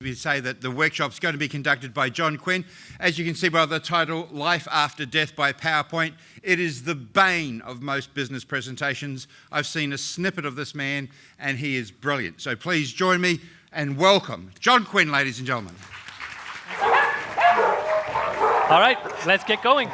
We say that the workshop's going to be conducted by John Quinn. As you can see by the title, Life After Death by PowerPoint, it is the bane of most business presentations. I've seen a snippet of this man and he is brilliant. So please join me and welcome John Quinn, ladies and gentlemen. All right, let's get going.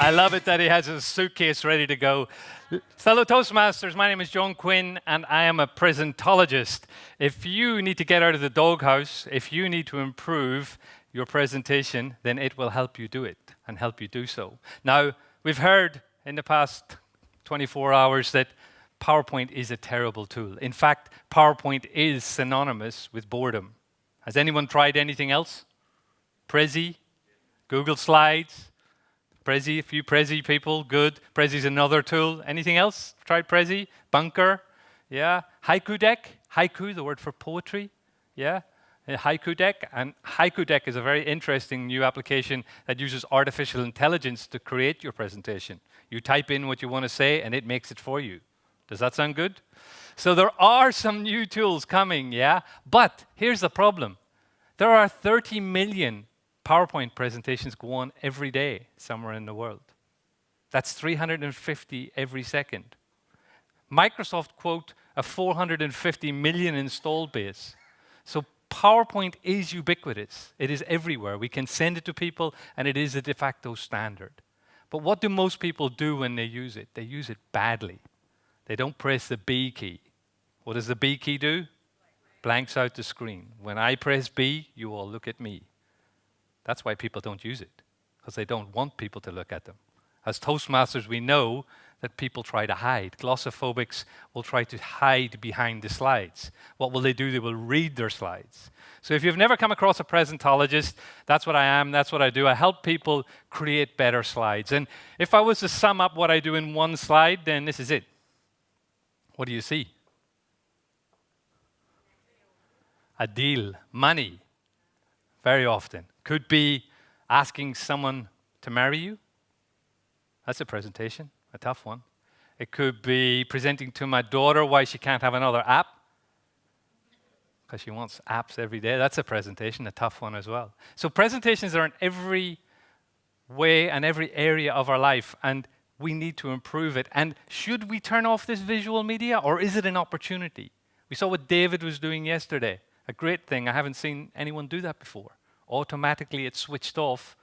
I love it that he has his suitcase ready to go. Fellow Toastmasters, my name is John Quinn, and I am a presentologist. If you need to get out of the doghouse, if you need to improve your presentation, then it will help you do it and help you do so. Now, we've heard in the past 24 hours that PowerPoint is a terrible tool. In fact, PowerPoint is synonymous with boredom. Has anyone tried anything else? Prezi? Google Slides? Prezi, a few Prezi people, good. Prezi's another tool. Anything else? Tried Prezi? Bunker? Yeah. Haiku Deck? Haiku, the word for poetry? Yeah. Haiku Deck. And Haiku Deck is a very interesting new application that uses artificial intelligence to create your presentation. You type in what you want to say and it makes it for you. Does that sound good? So there are some new tools coming, yeah? But here's the problem. There are 30 million PowerPoint presentations go on every day somewhere in the world. That's 350 every second. Microsoft quote a 450 million installed base. So PowerPoint is ubiquitous. It is everywhere. We can send it to people and it is a de facto standard. But what do most people do when they use it? They use it badly. They don't press the B key. What does the B key do? Blanks out the screen. When I press B, you all look at me. That's why people don't use it, because they don't want people to look at them. As Toastmasters, we know that people try to hide. Glossophobics will try to hide behind the slides. What will they do? They will read their slides. So if you've never come across a presentologist, that's what I am, that's what I do. I help people create better slides. And if I was to sum up what I do in one slide, then this is it. What do you see? A deal, money, very often. Could be asking someone to marry you. That's a presentation, a tough one. It could be presenting to my daughter why she can't have another app, because she wants apps every day. That's a presentation, a tough one as well. So presentations are in every way and every area of our life, and we need to improve it. And should we turn off this visual media, or is it an opportunity? We saw what David was doing yesterday. A great thing. I haven't seen anyone do that before. Automatically it switched off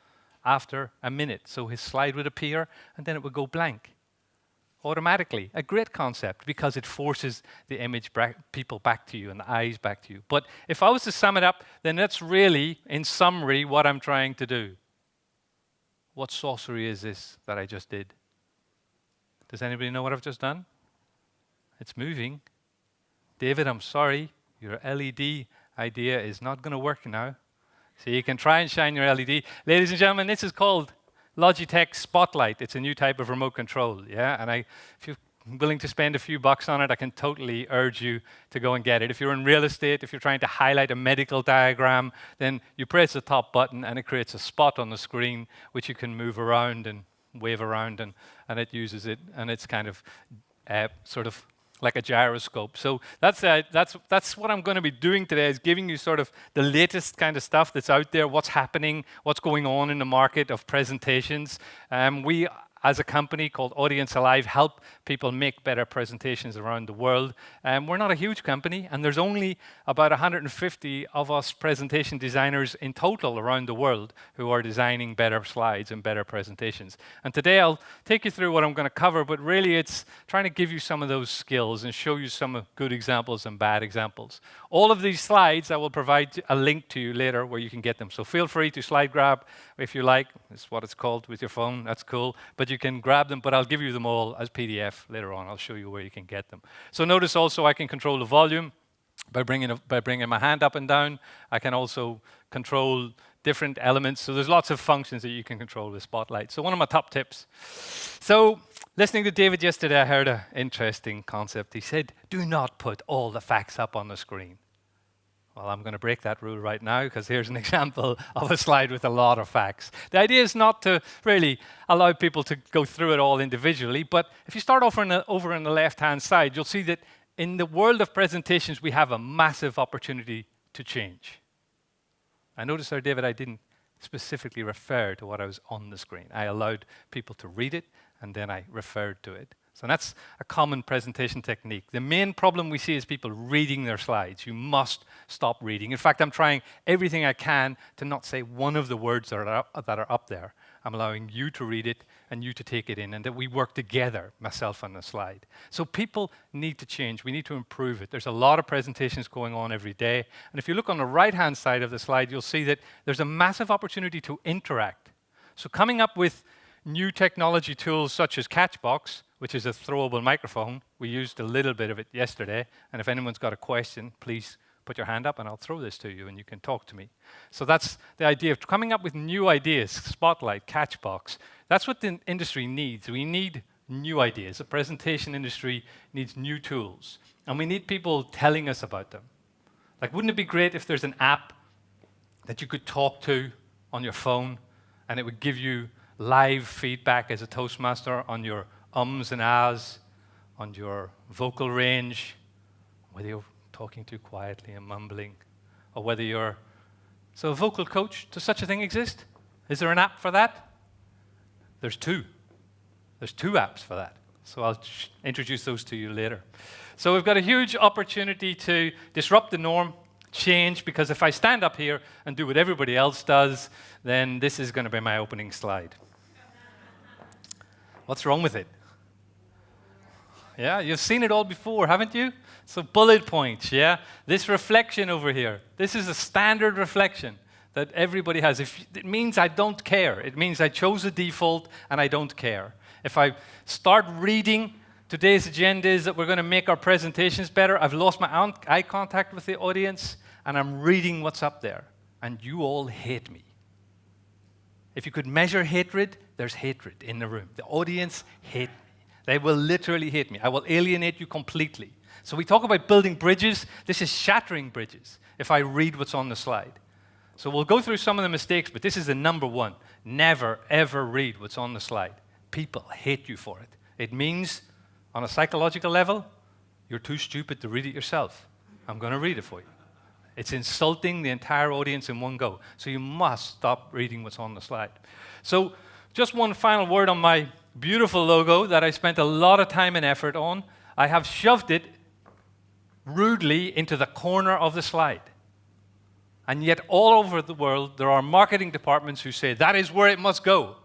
after a minute. So his slide would appear and then it would go blank. Automatically. A great concept because it forces the image people back to you and the eyes back to you. But if I was to sum it up, then that's really, in summary, what I'm trying to do. What sorcery is this that I just did? Does anybody know what I've just done? It's moving. David, I'm sorry. Your LED idea is not going to work now. So you can try and shine your LED. Ladies and gentlemen, this is called Logitech Spotlight. It's a new type of remote control, yeah? And if you're willing to spend a few bucks on it, I can totally urge you to go and get it. If you're in real estate, if you're trying to highlight a medical diagram, then you press the top button and it creates a spot on the screen which you can move around and wave around, and it uses it, and it's kind of sort of like a gyroscope. So that's what I'm going to be doing today, is giving you sort of the latest kind of stuff that's out there, what's happening, what's going on in the market of presentations. We as a company called Audience Alive, help people make better presentations around the world. We're not a huge company, and there's only about 150 of us presentation designers in total around the world who are designing better slides and better presentations. And today I'll take you through what I'm going to cover, but really it's trying to give you some of those skills and show you some good examples and bad examples. All of these slides, I will provide a link to you later where you can get them. So feel free to slide grab if you like. It's what it's called with your phone. That's cool. But you can grab them, but I'll give you them all as PDF later on. I'll show you where you can get them. So notice also I can control the volume by bringing my hand up and down. I can also control different elements. So there's lots of functions that you can control with Spotlight. So one of my top tips. So listening to David yesterday, I heard an interesting concept. He said, do not put all the facts up on the screen. Well, I'm going to break that rule right now because here's an example of a slide with a lot of facts. The idea is not to really allow people to go through it all individually, but if you start over on the left-hand side, you'll see that in the world of presentations, we have a massive opportunity to change. I noticed there, David, I didn't specifically refer to what I was on the screen. I allowed people to read it, and then I referred to it. So that's a common presentation technique. The main problem we see is people reading their slides. You must stop reading. In fact, I'm trying everything I can to not say one of the words that are up there. I'm allowing you to read it and you to take it in, and that we work together, myself on the slide. So people need to change. We need to improve it. There's a lot of presentations going on every day. And if you look on the right-hand side of the slide, you'll see that there's a massive opportunity to interact. So coming up with new technology tools such as Catchbox, which is a throwable microphone. We used a little bit of it yesterday, and if anyone's got a question, please put your hand up and I'll throw this to you and you can talk to me. So that's the idea of coming up with new ideas, Spotlight, Catchbox. That's what the industry needs. We need new ideas. The presentation industry needs new tools, and we need people telling us about them. Like, wouldn't it be great if there's an app that you could talk to on your phone and it would give you live feedback as a Toastmaster on your ums and ahs, on your vocal range, whether you're talking too quietly and mumbling, or whether you're... So a vocal coach, does such a thing exist? Is there an app for that? There's two. There's two apps for that. So I'll introduce those to you later. So we've got a huge opportunity to disrupt the norm, change, because if I stand up here and do what everybody else does, then this is going to be my opening slide. What's wrong with it? Yeah, you've seen it all before, haven't you? So bullet points, yeah? This reflection over here, this is a standard reflection that everybody has. It means I don't care. It means I chose a default and I don't care. If I start reading today's agenda is that we're going to make our presentations better, I've lost my eye contact with the audience and I'm reading what's up there. And you all hate me. If you could measure hatred, there's hatred in the room. The audience hate me. They will literally hate me. I will alienate you completely. So we talk about building bridges. This is shattering bridges if I read what's on the slide. So we'll go through some of the mistakes, but this is the number one. Never, ever read what's on the slide. People hate you for it. It means, on a psychological level, you're too stupid to read it yourself. I'm going to read it for you. It's insulting the entire audience in one go. So you must stop reading what's on the slide. So just one final word on my beautiful logo that I spent a lot of time and effort on. I have shoved it rudely into the corner of the slide. And yet all over the world, there are marketing departments who say, that is where it must go.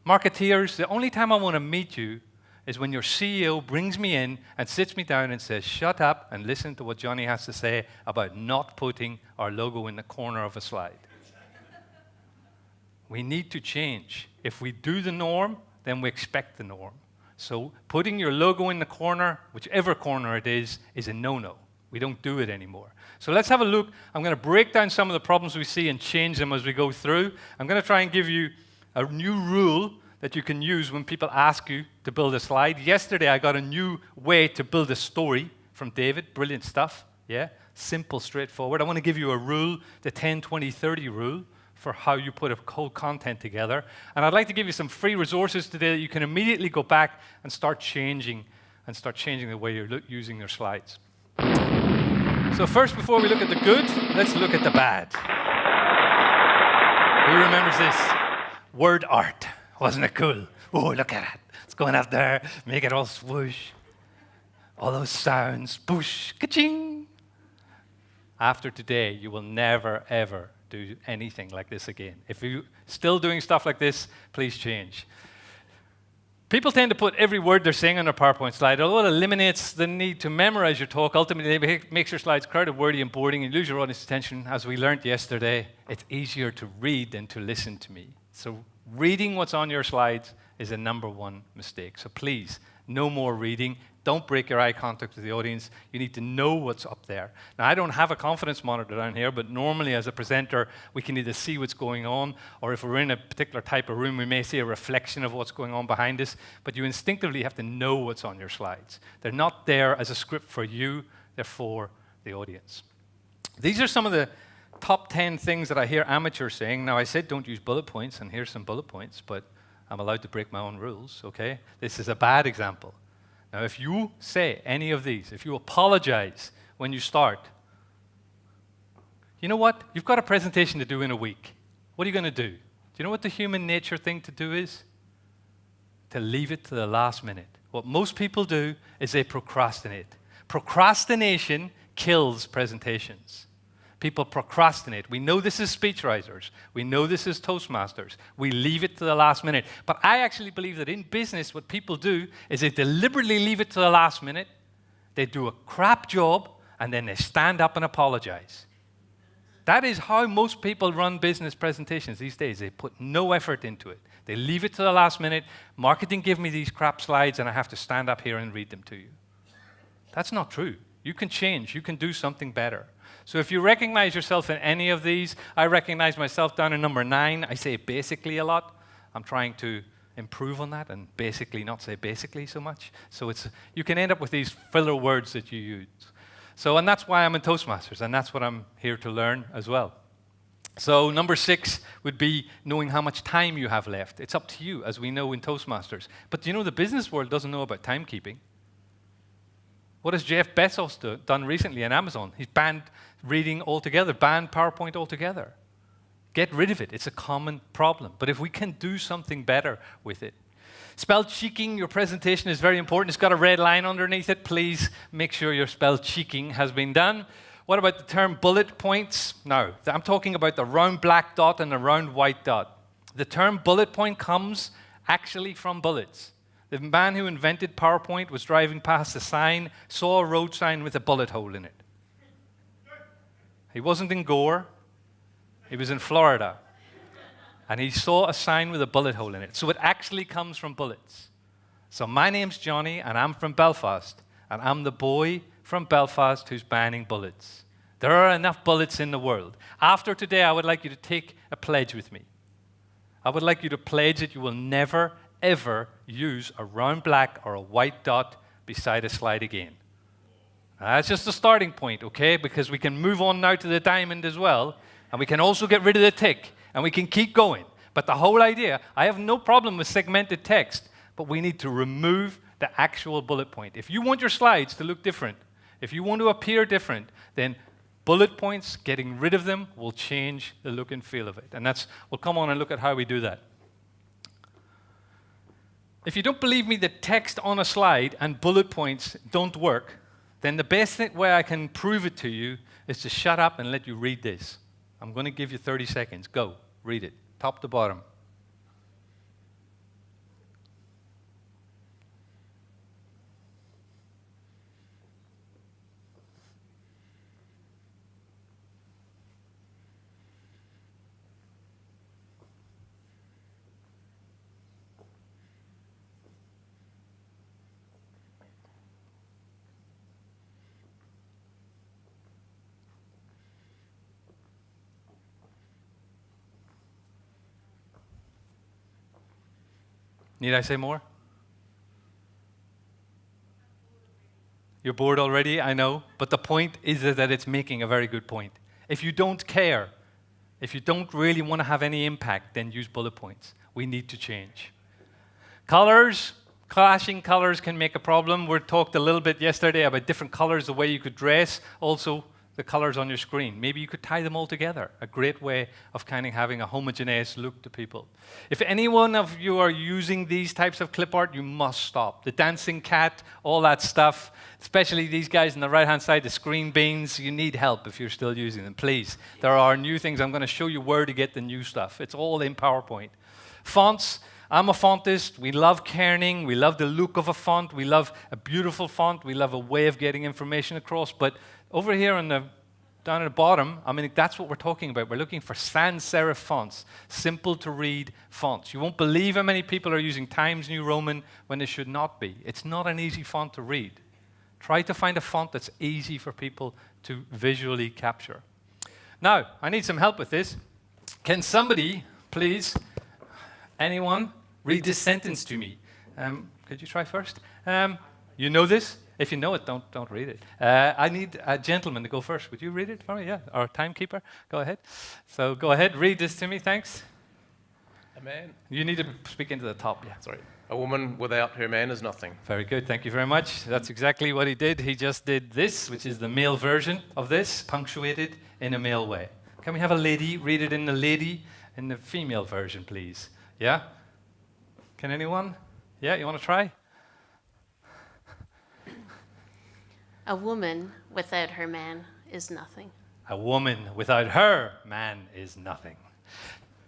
Marketeers, the only time I want to meet you is when your CEO brings me in and sits me down and says, shut up and listen to what Johnny has to say about not putting our logo in the corner of a slide. We need to change. If we do the norm, then we expect the norm. So putting your logo in the corner, whichever corner it is a no-no. We don't do it anymore. So let's have a look. I'm going to break down some of the problems we see and change them as we go through. I'm going to try and give you a new rule that you can use when people ask you to build a slide. Yesterday, I got a new way to build a story from David. Brilliant stuff. Yeah, simple, straightforward. I want to give you a rule, the 10-20-30 rule, for how you put a whole content together. And I'd like to give you some free resources today that you can immediately go back and start changing the way you're using your slides. So first, before we look at the good, let's look at the bad. Who remembers this? Word art. Wasn't it cool? Oh, look at it. It's going up there, make it all swoosh. All those sounds, boosh, ka-ching. After today, you will never, ever do anything like this again. If you're still doing stuff like this, please change. People tend to put every word they're saying on a PowerPoint slide. Although it eliminates the need to memorize your talk, ultimately it makes your slides crowded, wordy, and boring, and you lose your audience attention. As we learned yesterday, it's easier to read than to listen to me. So reading what's on your slides is a number one mistake. So please, no more reading. Don't break your eye contact with the audience. You need to know what's up there. Now, I don't have a confidence monitor down here, but normally as a presenter, we can either see what's going on, or if we're in a particular type of room, we may see a reflection of what's going on behind us, but you instinctively have to know what's on your slides. They're not there as a script for you, they're for the audience. These are some of the top 10 things that I hear amateurs saying. Now, I said don't use bullet points, and here's some bullet points, but I'm allowed to break my own rules, okay? This is a bad example. Now, if you say any of these, if you apologize when you start, you know what? You've got a presentation to do in a week. What are you going to do? Do you know what the human nature thing to do is? To leave it to the last minute. What most people do is they procrastinate. Procrastination kills presentations. People procrastinate. We know this is speechwriters. We know this is Toastmasters. We leave it to the last minute. But I actually believe that in business, what people do is they deliberately leave it to the last minute. They do a crap job, and then they stand up and apologize. That is how most people run business presentations these days. They put no effort into it. They leave it to the last minute. Marketing give me these crap slides, and I have to stand up here and read them to you. That's not true. You can change. You can do something better. So if you recognize yourself in any of these, I recognize myself down in number 9. I say basically a lot. I'm trying to improve on that and basically not say basically so much. So you can end up with these filler words that you use. So, and that's why I'm in Toastmasters, and that's what I'm here to learn as well. So number 6 would be knowing how much time you have left. It's up to you, as we know in Toastmasters. But you know, the business world doesn't know about timekeeping. What has Jeff Bezos done recently in Amazon? He's banned reading altogether, banned PowerPoint altogether. Get rid of it. It's a common problem. But if we can do something better with it. Spell cheeking your presentation is very important. It's got a red line underneath it. Please make sure your spell cheeking has been done. What about the term bullet points? Now, I'm talking about the round black dot and the round white dot. The term bullet point comes actually from bullets. The man who invented PowerPoint was driving past a sign, saw a road sign with a bullet hole in it. He wasn't in Gore. He was in Florida. And he saw a sign with a bullet hole in it. So it actually comes from bullets. So my name's Johnny, and I'm from Belfast. And I'm the boy from Belfast who's banning bullets. There are enough bullets in the world. After today, I would like you to take a pledge with me. I would like you to pledge that you will never, ever use a round black or a white dot beside a slide again. Now, that's just a starting point, okay? Because we can move on now to the diamond as well, and we can also get rid of the tick, and we can keep going. But the whole idea, I have no problem with segmented text, but we need to remove the actual bullet point. If you want your slides to look different, if you want to appear different, then bullet points, getting rid of them, will change the look and feel of it. And we'll come on and look at how we do that. If you don't believe me that text on a slide and bullet points don't work, then the best way I can prove it to you is to shut up and let you read this. I'm going to give you 30 seconds. Go, read it, top to bottom. Need I say more? You're bored already, I know, but the point is that it's making a very good point. If you don't care, if you don't really want to have any impact, then use bullet points. We need to change. Colors, clashing colors can make a problem. We talked a little bit yesterday about different colors, the way you could dress. Also, the colors on your screen. Maybe you could tie them all together. A great way of kind of having a homogeneous look to people. If any one of you are using these types of clip art, you must stop. The dancing cat, all that stuff, especially these guys on the right-hand side, the screen beans, you need help if you're still using them. Please, there are new things. I'm going to show you where to get the new stuff. It's all in PowerPoint. Fonts. I'm a fontist. We love kerning. We love the look of a font. We love a beautiful font. We love a way of getting information across. But over here down at the bottom, I mean, that's what we're talking about. We're looking for sans serif fonts, simple to read fonts. You won't believe how many people are using Times New Roman when they should not be. It's not an easy font to read. Try to find a font that's easy for people to visually capture. Now, I need some help with this. Can somebody, please, anyone, read this sentence to me? Could you try first? You know this? If you know it, don't read it. I need a gentleman to go first. Would you read it for me? Yeah, our timekeeper. Go ahead. So go ahead, read this to me. Thanks. A man. You need to speak into the top. Yeah. Sorry. A woman without her man is nothing. Very good. Thank you very much. That's exactly what he did. He just did this, which is the male version of this, punctuated in a male way. Can we have a lady read it in the female version, please? Yeah? Can anyone? Yeah, you want to try? A woman without her man is nothing. A woman without her man is nothing.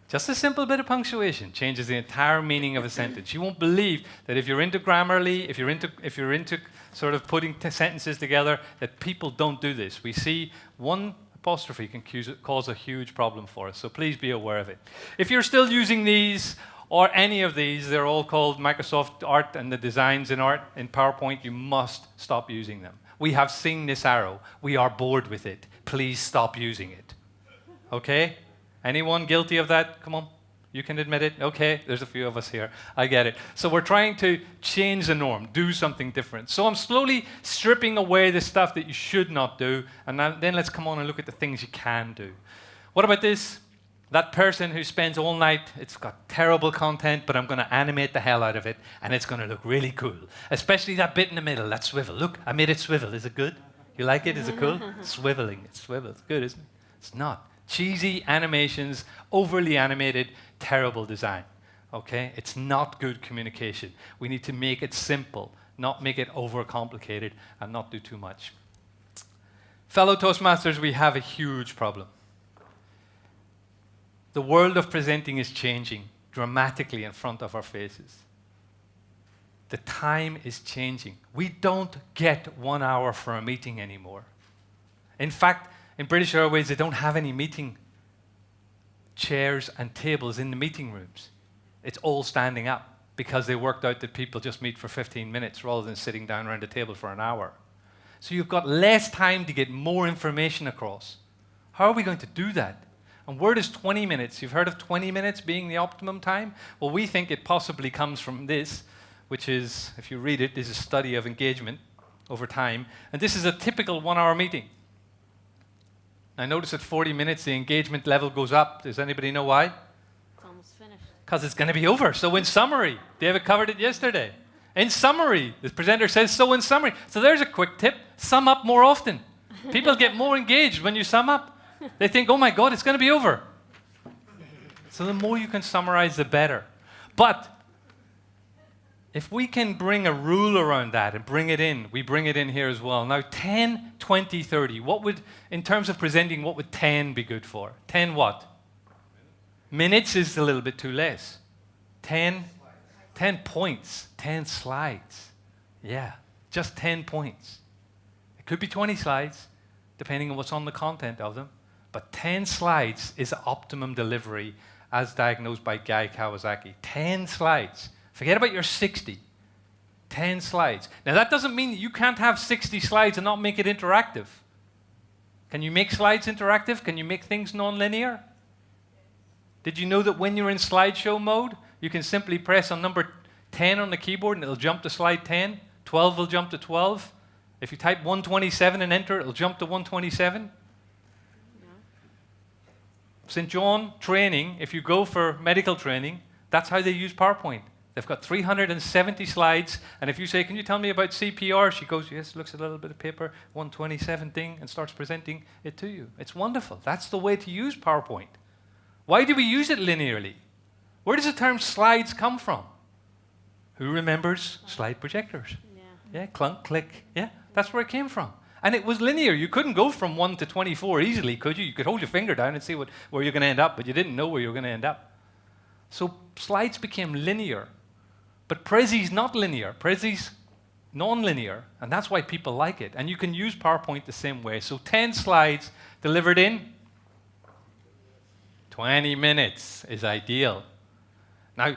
Just a simple bit of punctuation changes the entire meaning of a sentence. You won't believe that if you're into Grammarly, if you're into sort of putting sentences together, that people don't do this. We see one apostrophe can cause a huge problem for us, so please be aware of it. If you're still using these or any of these, they're all called Microsoft Art and the designs in art in PowerPoint, you must stop using them. We have seen this arrow. We are bored with it. Please stop using it. Okay? Anyone guilty of that? Come on. You can admit it. Okay, there's a few of us here. I get it. So we're trying to change the norm, do something different. So I'm slowly stripping away the stuff that you should not do, and then let's come on and look at the things you can do. What about this? That person who spends all night, it's got terrible content, but I'm going to animate the hell out of it, and it's going to look really cool. Especially that bit in the middle, that swivel. Look, I made it swivel. Is it good? You like it? Is it cool? Swiveling. It swivels. It's good, isn't it? It's not. Cheesy animations, overly animated, terrible design. Okay? It's not good communication. We need to make it simple, not make it overcomplicated, and not do too much. Fellow Toastmasters, we have a huge problem. The world of presenting is changing dramatically in front of our faces. The time is changing. We don't get 1 hour for a meeting anymore. In fact, in British Airways, they don't have any meeting chairs and tables in the meeting rooms. It's all standing up because they worked out that people just meet for 15 minutes rather than sitting down around a table for an hour. So you've got less time to get more information across. How are we going to do that? And where does 20 minutes? You've heard of 20 minutes being the optimum time? Well, we think it possibly comes from this, which is, if you read it, is a study of engagement over time. And this is a typical 1 hour meeting. Now notice at 40 minutes, the engagement level goes up. Does anybody know why? It's almost finished. Because it's going to be over. So in summary, David covered it yesterday. In summary, the presenter says, so in summary. So there's a quick tip. Sum up more often. People get more engaged when you sum up. They think, oh my God, it's going to be over. So the more you can summarize, the better. But if we can bring a rule around that and bring it in, we bring it in here as well. Now 10, 20, 30. What would, in terms of presenting, what would 10 be good for? 10 what? Minutes is a little bit too less. 10 points, 10 slides. Yeah, just 10 points. It could be 20 slides, depending on what's on the content of them. But 10 slides is optimum delivery as diagnosed by Guy Kawasaki. 10 slides. Forget about your 60. 10 slides. Now that doesn't mean that you can't have 60 slides and not make it interactive. Can you make slides interactive? Can you make things non-linear? Did you know that when you're in slideshow mode, you can simply press on number 10 on the keyboard and it'll jump to slide 10? 12 will jump to 12. If you type 127 and enter, it'll jump to 127. St. John training, if you go for medical training, that's how they use PowerPoint. They've got 370 slides, and if you say, can you tell me about CPR? She goes, yes, looks at a little bit of paper, 127 thing, and starts presenting it to you. It's wonderful. That's the way to use PowerPoint. Why do we use it linearly? Where does the term slides come from? Who remembers slide projectors? Yeah, clunk, click. Yeah, that's where it came from. And it was linear. You couldn't go from 1 to 24 easily, could you? You could hold your finger down and see where you're going to end up, but you didn't know where you were going to end up. So slides became linear. But Prezi's not linear. Prezi's non-linear, and that's why people like it. And you can use PowerPoint the same way. So 10 slides delivered in 20 minutes is ideal. Now,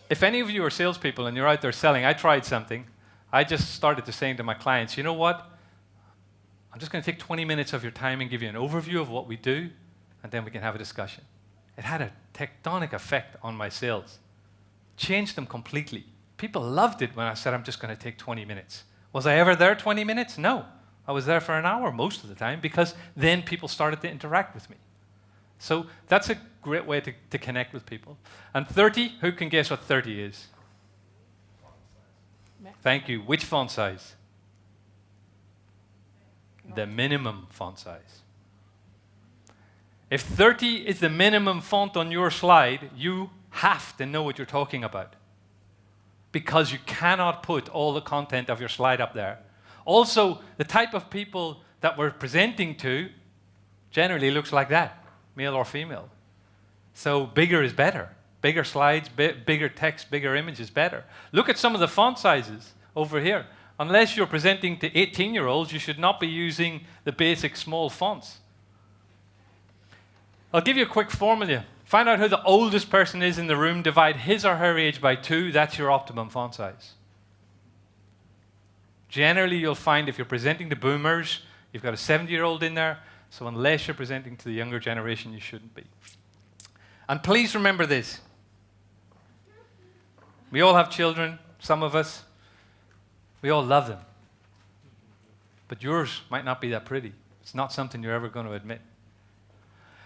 if any of you are salespeople and you're out there selling, I tried something. I just started to saying to my clients, you know what? I'm just going to take 20 minutes of your time and give you an overview of what we do, and then we can have a discussion. It had a tectonic effect on my sales. Changed them completely. People loved it when I said I'm just going to take 20 minutes. Was I ever there 20 minutes? No. I was there for an hour most of the time because then people started to interact with me. So that's a great way to connect with people. And 30, who can guess what 30 is? Thank you. Which font size? The minimum font size. If 30 is the minimum font on your slide, you have to know what you're talking about, because you cannot put all the content of your slide up there. Also, the type of people that we're presenting to generally looks like that, male or female. So bigger is better. Bigger slides, bigger text, bigger image is better. Look at some of the font sizes over here. Unless you're presenting to 18-year-olds, you should not be using the basic small fonts. I'll give you a quick formula. Find out who the oldest person is in the room, divide his or her age by 2, that's your optimum font size. Generally, you'll find if you're presenting to boomers, you've got a 70-year-old in there, so unless you're presenting to the younger generation, you shouldn't be. And please remember this. We all have children, some of us. We all love them. But yours might not be that pretty. It's not something you're ever going to admit.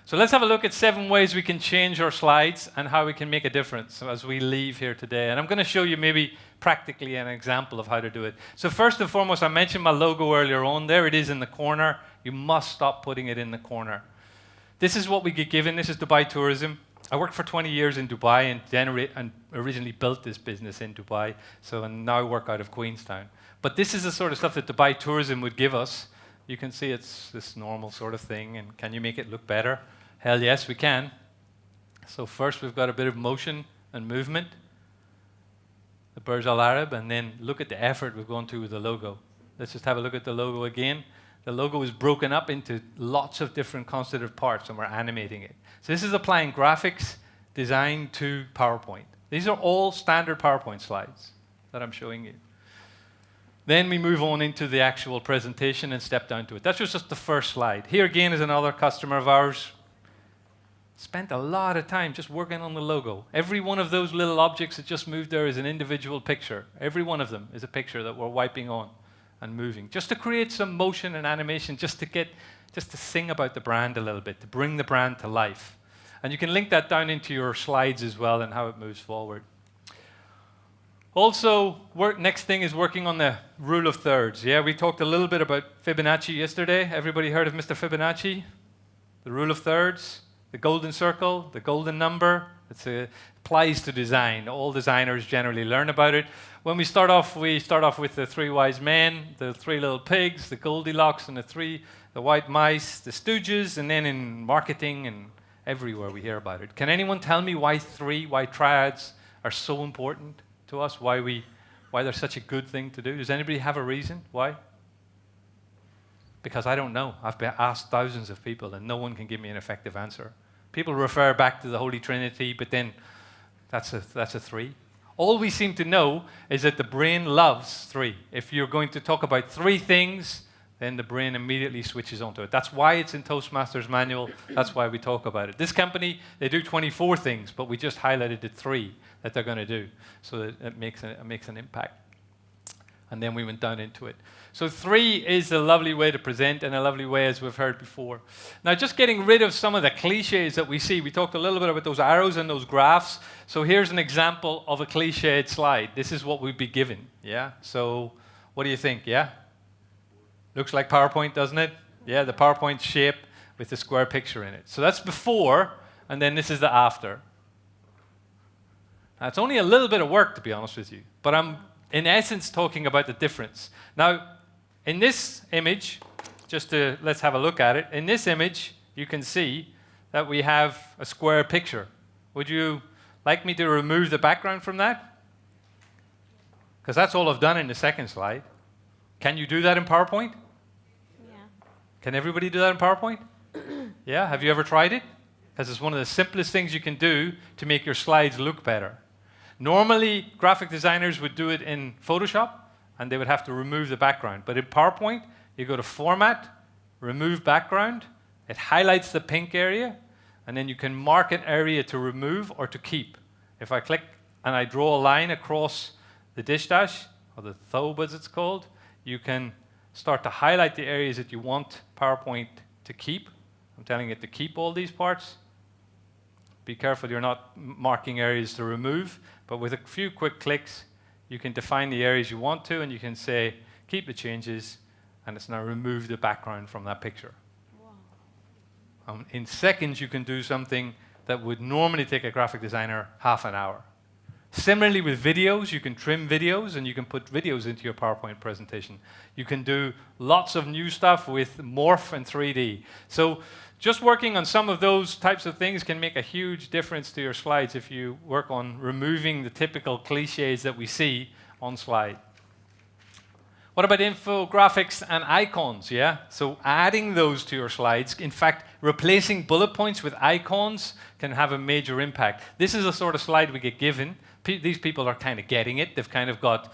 So let's have a look at 7 ways we can change our slides and how we can make a difference as we leave here today. And I'm going to show you maybe practically an example of how to do it. So first and foremost, I mentioned my logo earlier on. There it is in the corner. You must stop putting it in the corner. This is what we get given. This is Dubai Tourism. I worked for 20 years in Dubai and originally built this business in Dubai, and now I work out of Queenstown. But this is the sort of stuff that Dubai Tourism would give us. You can see it's this normal sort of thing, and can you make it look better? Hell yes, we can. So first we've got a bit of motion and movement, the Burj Al Arab, and then look at the effort we've gone to with the logo. Let's just have a look at the logo again. The logo is broken up into lots of different constitutive parts, and we're animating it. So this is applying graphics design to PowerPoint. These are all standard PowerPoint slides that I'm showing you. Then we move on into the actual presentation and step down to it. That's just the first slide. Here again is another customer of ours. Spent a lot of time just working on the logo. Every one of those little objects that just moved there is an individual picture. Every one of them is a picture that we're wiping on and moving, just to create some motion and animation, just to sing about the brand a little bit, to bring the brand to life. And you can link that down into your slides as well and how it moves forward. Also, next thing is working on the rule of thirds. Yeah, we talked a little bit about Fibonacci yesterday. Everybody heard of Mr. Fibonacci? The rule of thirds, the golden circle, the golden number. It applies to design. All designers generally learn about it. When we start off with the 3 wise men, the 3 little pigs, the Goldilocks, and the white mice, the Stooges, and then in marketing and everywhere we hear about it. Can anyone tell me why triads are so important to us? Why they're such a good thing to do? Does anybody have a reason why? Because I don't know. I've been asked thousands of people, and no one can give me an effective answer. People refer back to the Holy Trinity, but then that's a 3. All we seem to know is that the brain loves 3. If you're going to talk about 3 things, then the brain immediately switches onto it. That's why it's in Toastmasters manual. That's why we talk about it. This company, they do 24 things, but we just highlighted the 3 that they're going to do, so that it makes an impact. And then we went down into it. So 3 is a lovely way to present and a lovely way, as we've heard before. Now, just getting rid of some of the cliches that we see. We talked a little bit about those arrows and those graphs. So here's an example of a cliched slide. This is what we'd be given, yeah? So what do you think, yeah? Looks like PowerPoint, doesn't it? Yeah, the PowerPoint shape with the square picture in it. So that's before, and then this is the after. Now, it's only a little bit of work, to be honest with you, but I'm in essence talking about the difference. Now, in this image, let's have a look at it. In this image, you can see that we have a square picture. Would you like me to remove the background from that? Because that's all I've done in the second slide. Can you do that in PowerPoint? Yeah. Can everybody do that in PowerPoint? Yeah, have you ever tried it? Because it's one of the simplest things you can do to make your slides look better. Normally, graphic designers would do it in Photoshop, and they would have to remove the background. But in PowerPoint, you go to Format, Remove Background. It highlights the pink area, and then you can mark an area to remove or to keep. If I click and I draw a line across the dish dash, or the thobe as it's called, you can start to highlight the areas that you want PowerPoint to keep. I'm telling it to keep all these parts. Be careful you're not marking areas to remove, but with a few quick clicks, you can define the areas you want to, and you can say, keep the changes, and it's now remove the background from that picture. In seconds, you can do something that would normally take a graphic designer half an hour. Similarly with videos, you can trim videos, and you can put videos into your PowerPoint presentation. You can do lots of new stuff with Morph and 3D. So just working on some of those types of things can make a huge difference to your slides if you work on removing the typical cliches that we see on slide. What about infographics and icons, yeah? So adding those to your slides, in fact, replacing bullet points with icons can have a major impact. This is the sort of slide we get given. These people are kind of getting it. They've kind of got,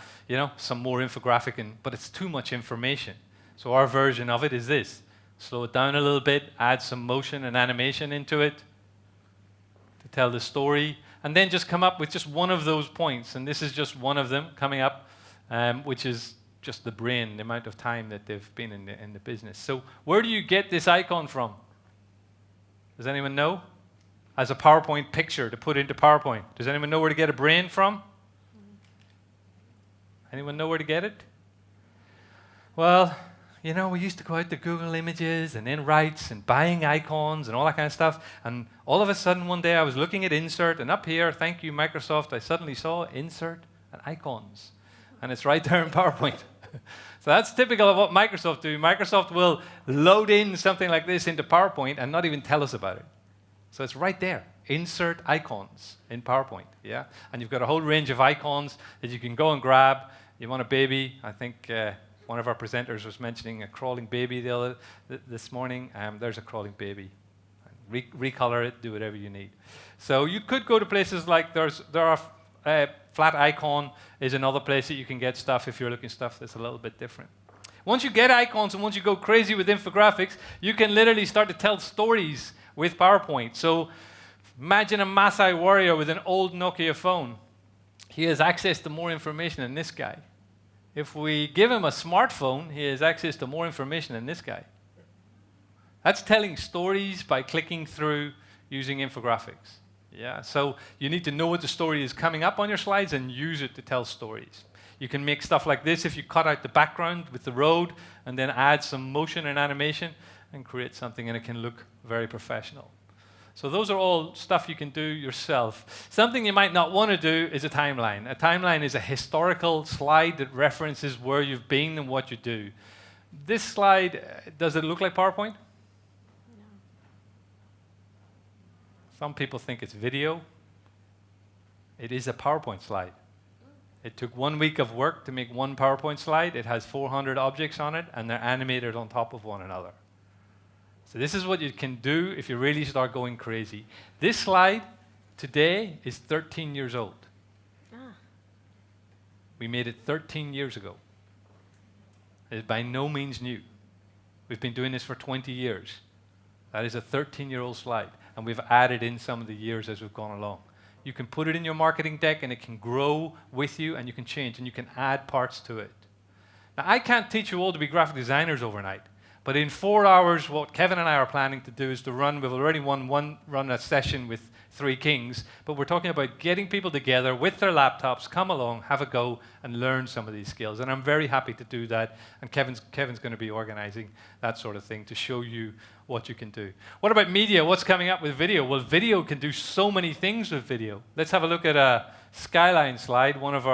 some more infographic, but it's too much information. So our version of it is this. Slow it down a little bit, add some motion and animation into it to tell the story, and then just come up with just one of those points. And this is just one of them coming up, which is just the brain, the amount of time that they've been in the business. So where do you get this icon from? Does anyone know? As a PowerPoint picture to put into PowerPoint. Does anyone know where to get a brain from? Anyone know where to get it? Well, we used to go out to Google Images and Inrights and buying icons and all that kind of stuff. And all of a sudden, one day, I was looking at Insert, and up here, thank you, Microsoft, I suddenly saw Insert and Icons. And it's right there in PowerPoint. So that's typical of what Microsoft do. Microsoft will load in something like this into PowerPoint and not even tell us about it. So it's right there, Insert Icons in PowerPoint, yeah? And you've got a whole range of icons that you can go and grab. You want a baby, I think one of our presenters was mentioning a crawling baby this morning. There's a crawling baby. Recolor it, do whatever you need. So you could go to places like Flat Icon is another place that you can get stuff if you're looking stuff that's a little bit different. Once you get icons and once you go crazy with infographics, you can literally start to tell stories with PowerPoint. So imagine a Maasai warrior with an old Nokia phone. He has access to more information than this guy. If we give him a smartphone, he has access to more information than this guy. That's telling stories by clicking through using infographics. Yeah, so you need to know what the story is coming up on your slides and use it to tell stories. You can make stuff like this if you cut out the background with the road and then add some motion and animation and create something, and it can look very professional. So those are all stuff you can do yourself. Something you might not want to do is a timeline. A timeline is a historical slide that references where you've been and what you do. This slide, does it look like PowerPoint? No. Some people think it's video. It is a PowerPoint slide. It took 1 week of work to make one PowerPoint slide. It has 400 objects on it, and they're animated on top of one another. So this is what you can do if you really start going crazy. This slide today is 13 years old. Ah. We made it 13 years ago. It is by no means new. We've been doing this for 20 years. That is a 13-year-old slide, and we've added in some of the years as we've gone along. You can put it in your marketing deck, and it can grow with you, and you can change, and you can add parts to it. Now, I can't teach you all to be graphic designers overnight, but in 4 hours, what Kevin and I are planning to do is to run, we've already run a session with 3 Kings, but we're talking about getting people together with their laptops, come along, have a go, and learn some of these skills. And I'm very happy to do that, and Kevin's going to be organizing that sort of thing to show you what you can do. What about media? What's coming up with video? Well, video can do so many things with video. Let's have a look at a Skyline slide, one of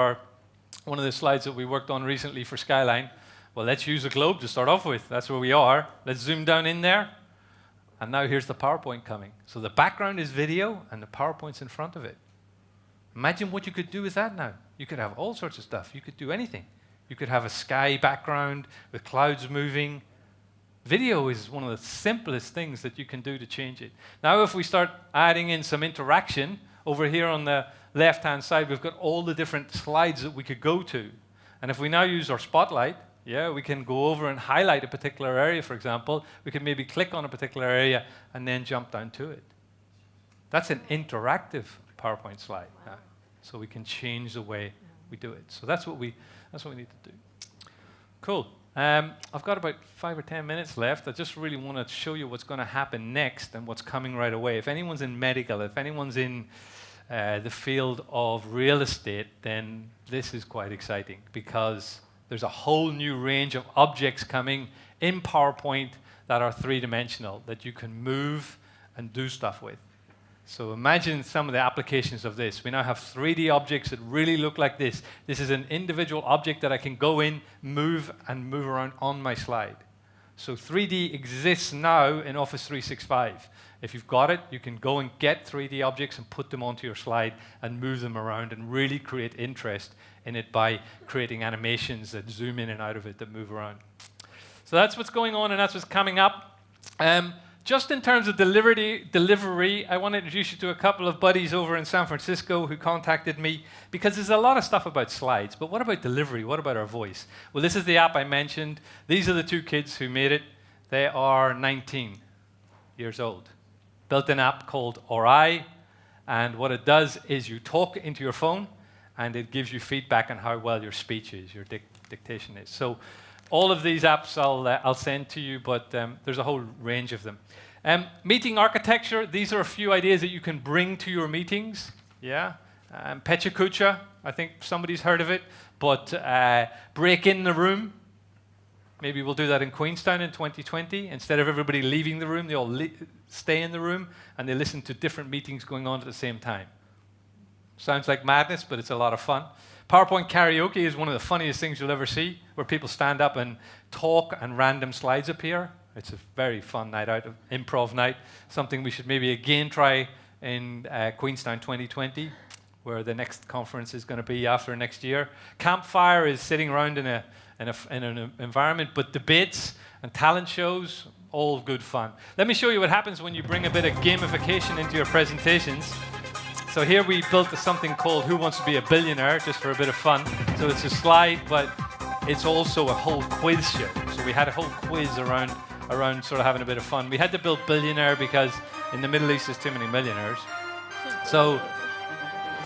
the slides that we worked on recently for Skyline. Well, let's use a globe to start off with. That's where we are. Let's zoom down in there. And now here's the PowerPoint coming. So the background is video, and the PowerPoint's in front of it. Imagine what you could do with that now. You could have all sorts of stuff. You could do anything. You could have a sky background with clouds moving. Video is one of the simplest things that you can do to change it. Now, if we start adding in some interaction, over here on the left-hand side, we've got all the different slides that we could go to. And if we now use our spotlight, yeah, we can go over and highlight a particular area, for example. We can maybe click on a particular area and then jump down to it. That's an interactive PowerPoint slide. Wow. So we can change the way we do it. So that's what we need to do. Cool. I've got about 5 or 10 minutes left. I just really want to show you what's going to happen next and what's coming right away. If anyone's in medical, if anyone's in the field of real estate, then this is quite exciting because there's a whole new range of objects coming in PowerPoint that are 3-dimensional, that you can move and do stuff with. So imagine some of the applications of this. We now have 3D objects that really look like this. This is an individual object that I can go in, move, and move around on my slide. So 3D exists now in Office 365. If you've got it, you can go and get 3D objects and put them onto your slide and move them around and really create interest in it by creating animations that zoom in and out of it that move around. So that's what's going on and that's what's coming up. Just in terms of delivery, I want to introduce you to a couple of buddies over in San Francisco who contacted me because there's a lot of stuff about slides, but what about delivery? What about our voice? Well, this is the app I mentioned. These are the 2 kids who made it. They are 19 years old. Built an app called Ori, and what it does is you talk into your phone, and it gives you feedback on how well your speech is, your dictation is. So all of these apps I'll send to you, but there's a whole range of them. Meeting architecture, these are a few ideas that you can bring to your meetings. Yeah. Pecha, I think somebody's heard of it, but break in the room. Maybe we'll do that in Queenstown in 2020. Instead of everybody leaving the room, they all stay in the room and they listen to different meetings going on at the same time. Sounds like madness, but it's a lot of fun. PowerPoint karaoke is one of the funniest things you'll ever see, where people stand up and talk and random slides appear. It's a very fun night out, improv night, something we should maybe again try in Queenstown 2020, where the next conference is going to be after next year. Campfire is sitting around in an environment, but debates and talent shows, all good fun. Let me show you what happens when you bring a bit of gamification into your presentations. So here we built something called Who Wants to Be a Billionaire, just for a bit of fun. So it's a slide, but it's also a whole quiz show. So we had a whole quiz around sort of having a bit of fun. We had to build Billionaire because in the Middle East there's too many millionaires. So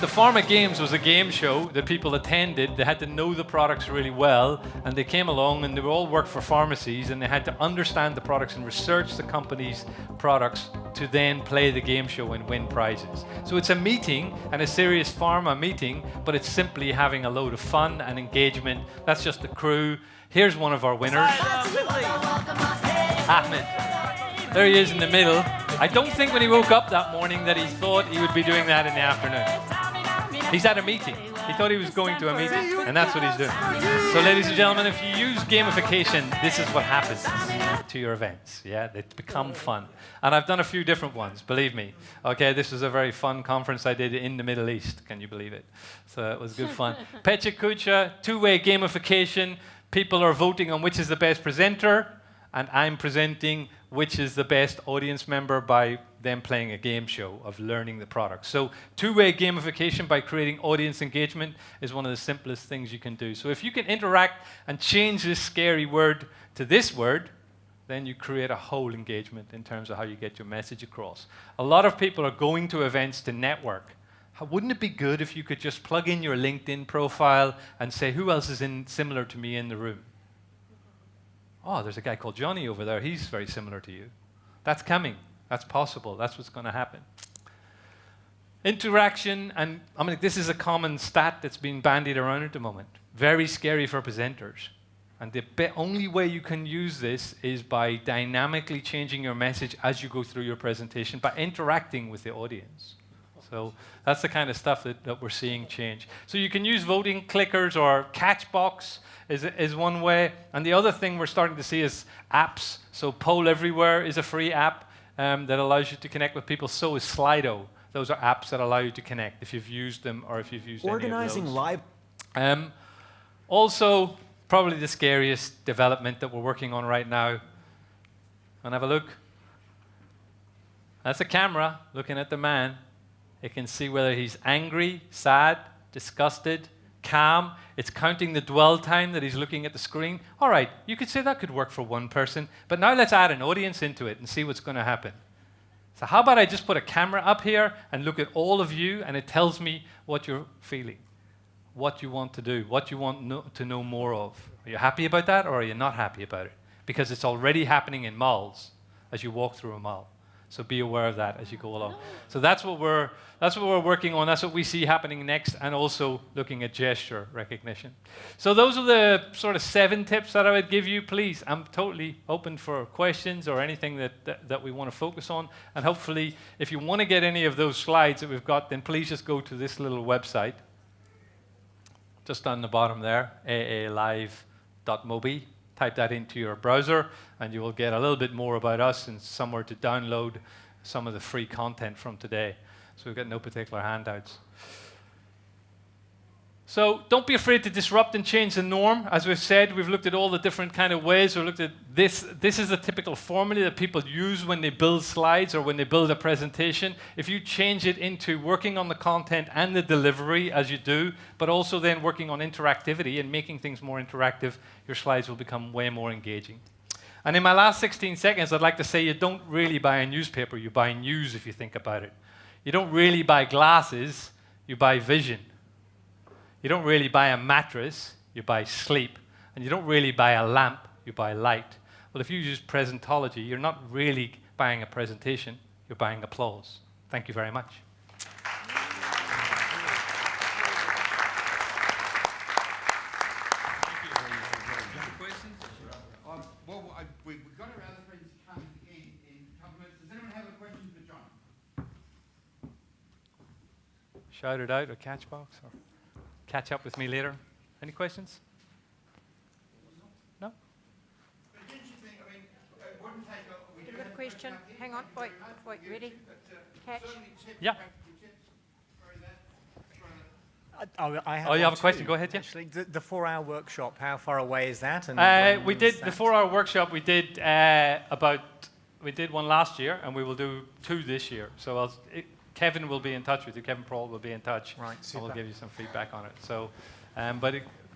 the Pharma Games was a game show that people attended. They had to know the products really well, and they came along and they all worked for pharmacies, and they had to understand the products and research the company's products to then play the game show and win prizes. So it's a meeting, and a serious pharma meeting, but it's simply having a load of fun and engagement. That's just the crew. Here's one of our winners. Ahmed. There he is in the middle. I don't think when he woke up that morning that he thought he would be doing that in the afternoon. He's at a meeting. He thought he was going to a meeting, and that's what he's doing. So, ladies and gentlemen, if you use gamification, this is what happens to your events. Yeah, they become fun. And I've done a few different ones, believe me. Okay, this was a very fun conference I did in the Middle East. Can you believe it? So it was good fun. Pecha Kucha, 2-way gamification. People are voting on which is the best presenter, and I'm presenting which is the best audience member by them playing a game show of learning the product. So 2-way gamification by creating audience engagement is one of the simplest things you can do. So if you can interact and change this scary word to this word, then you create a whole engagement in terms of how you get your message across. A lot of people are going to events to network. Wouldn't it be good if you could just plug in your LinkedIn profile and say, who else is similar to me in the room? Oh, there's a guy called Johnny over there. He's very similar to you. That's coming. That's possible. That's what's going to happen. Interaction, and I mean, this is a common stat that's being bandied around at the moment. Very scary for presenters. And the only way you can use this is by dynamically changing your message as you go through your presentation, by interacting with the audience. So that's the kind of stuff that we're seeing change. So you can use voting clickers, or Catchbox is one way. And the other thing we're starting to see is apps. So Poll Everywhere is a free app that allows you to connect with people. So is Slido. Those are apps that allow you to connect if you've used them or if you've used Organizing any of those. live. Also, probably the scariest development that we're working on right now. And have a look. That's a camera looking at the man. It can see whether he's angry, sad, disgusted, calm. It's counting the dwell time that he's looking at the screen. All right, you could say that could work for one person, but now let's add an audience into it and see what's going to happen. So how about I just put a camera up here and look at all of you, and it tells me what you're feeling, what you want to do, what you want to know more of. Are you happy about that, or are you not happy about it? Because it's already happening in malls as you walk through a mall. So be aware of that as you go along. So that's what we're working on. That's what we see happening next, and also looking at gesture recognition. So those are the sort of 7 tips that I would give you. Please, I'm totally open for questions or anything that we want to focus on. And hopefully, if you want to get any of those slides that we've got, then please just go to this little website, just on the bottom there, aalive.mobi. Type that into your browser, and you will get a little bit more about us and somewhere to download some of the free content from today. So we've got no particular handouts. So don't be afraid to disrupt and change the norm. As we've said, we've looked at all the different kind of ways. We've looked at this. This is a typical formula that people use when they build slides or when they build a presentation. If you change it into working on the content and the delivery as you do, but also then working on interactivity and making things more interactive, your slides will become way more engaging. And in my last 16 seconds, I'd like to say you don't really buy a newspaper, you buy news if you think about it. You don't really buy glasses, you buy vision. You don't really buy a mattress, you buy sleep. And you don't really buy a lamp, you buy light. Well, if you use Presentology, you're not really buying a presentation, you're buying applause. Thank you very much. We've got our other friends coming in a couple of minutes. Does anyone have a question for John? Shout it out or Catchbox or catch up with me later. Any questions? No? But don't you think, I mean, it wouldn't take we You've got a question? Hang on, wait, ready? Catch. Yeah. I you have a question? Go ahead, yeah. Actually, the 4-hour workshop, how far away is that? And We did the 4-hour workshop. We did one last year, and we will do 2 this year. So Kevin will be in touch with you. Kevin Prohl will be in touch. Right, and super. we'll give you some feedback on it. So,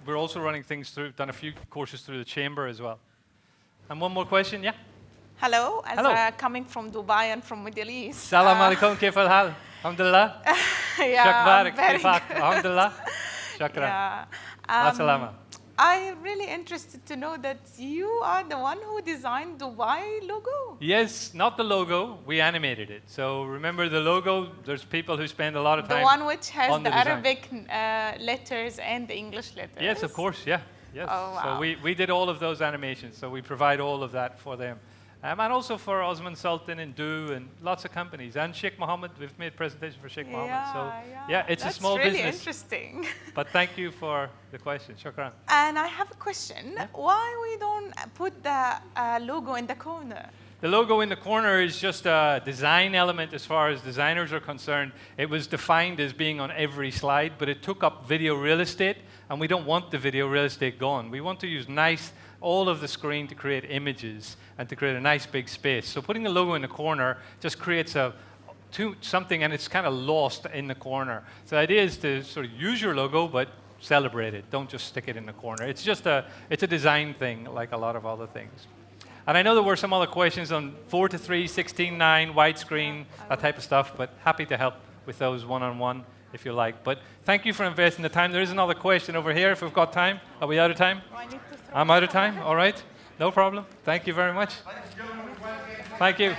we're also running things through. Done a few courses through the chamber as well. And one more question, yeah. Hello, Hello. Coming from Dubai and from Middle East. Salam alaikum, kif al-hal? Alhamdulillah. Yeah, very kifak? Alhamdulillah. Shukran. Yeah. Ma salama. I'm really interested to know that you are the one who designed Dubai logo. Yes, not the logo. We animated it. So remember the logo. There's people who spend a lot of time. The one which has on the design. Arabic letters and the English letters. Yes, of course. Yeah. Yes. Oh, wow. So we did all of those animations. So we provide all of that for them. And also for Osman Sultan and Do and lots of companies. And Sheikh Mohammed, we've made presentations for Sheikh Mohammed. So yeah, it's That's a small really business. Interesting. But thank you for the question. Shukran. And I have a question. Why we don't put the logo in the corner? The logo in the corner is just a design element as far as designers are concerned. It was defined as being on every slide, but it took up video real estate, and we don't want the video real estate gone. We want to use all of the screen to create images and to create a nice big space. So putting the logo in the corner just creates something, and it's kind of lost in the corner. So the idea is to sort of use your logo, but celebrate it. Don't just stick it in the corner. It's a design thing, like a lot of other things. And I know there were some other questions on 4:3, 16:9, widescreen, that type of stuff, but happy to help with those one-on-one if you like. But thank you for investing the time. There is another question over here if we've got time. Are we out of time? I need to throw I'm out of time, all right. No problem. Thank you very much. Thank you.